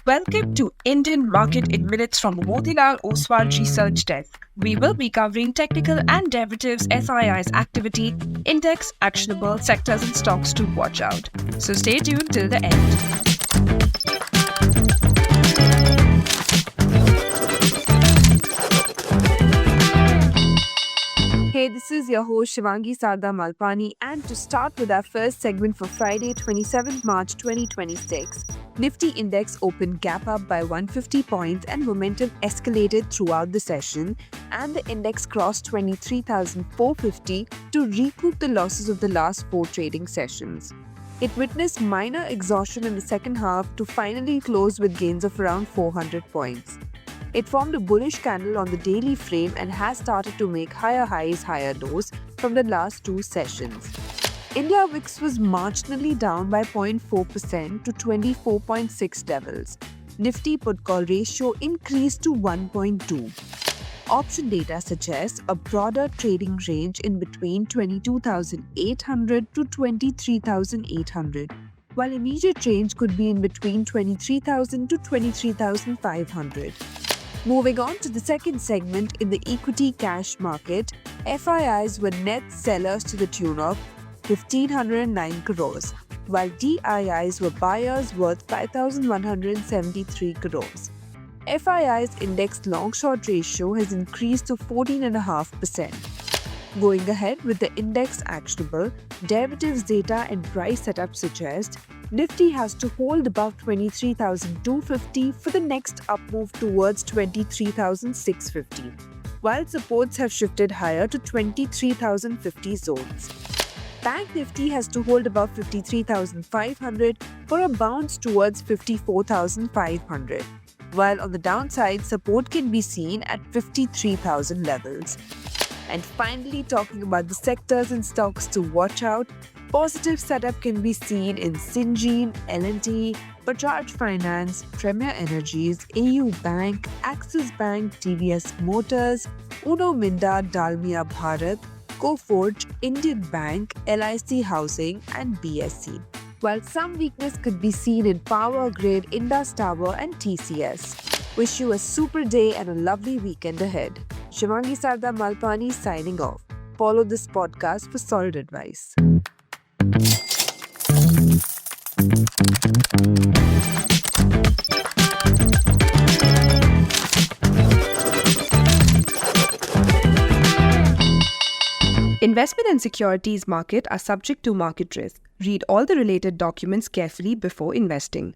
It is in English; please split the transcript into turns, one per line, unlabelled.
Welcome to Indian Market in Minutes from Motilal Oswal Research Desk. We will be covering technical and derivatives SII's activity, index, actionable sectors and stocks to watch out. So stay tuned till the end.
Hey, this is your host Shivangi Sarda Malpani, and to start with our first segment for Friday, 27th March 2026, Nifty Index opened gap up by 150 points and momentum escalated throughout the session, and the index crossed 23,450 to recoup the losses of the last 4 trading sessions. It witnessed minor exhaustion in the second half to finally close with gains of around 400 points. It formed a bullish candle on the daily frame and has started to make higher highs, higher lows from the last 2 sessions. India VIX was marginally down by 0.4% to 24.6 levels. Nifty put-call ratio increased to 1.2. Option data suggests a broader trading range in between 22,800 to 23,800, while immediate range could be in between 23,000 to 23,500. Moving on to the second segment in the equity cash market, FIIs were net sellers to the tune of 1,509 crores, while DIIs were buyers worth 5,173 crores. FII's index long-short ratio has increased to 14.5%. Going ahead with the index actionable, derivatives data and price setup suggest Nifty has to hold above 23,250 for the next up move towards 23,650, while supports have shifted higher to 23,050 zones. Bank Nifty has to hold above 53,500 for a bounce towards 54,500, while on the downside, support can be seen at 53,000 levels. And finally, talking about the sectors and stocks to watch out, positive setup can be seen in Syngene, L&T, Bajaj Finance, Premier Energies, AU Bank, Axis Bank, TVS Motors, Uno Minda Dalmia Bharat, Coforge, Indian Bank, LIC Housing and BSE. While some weakness could be seen in Power Grid, Indus Tower and TCS. Wish you a super day and a lovely weekend ahead. Shivangi Sarda Malpani signing off. Follow this podcast for solid advice.
Investment and securities market are subject to market risk. Read all the related documents carefully before investing.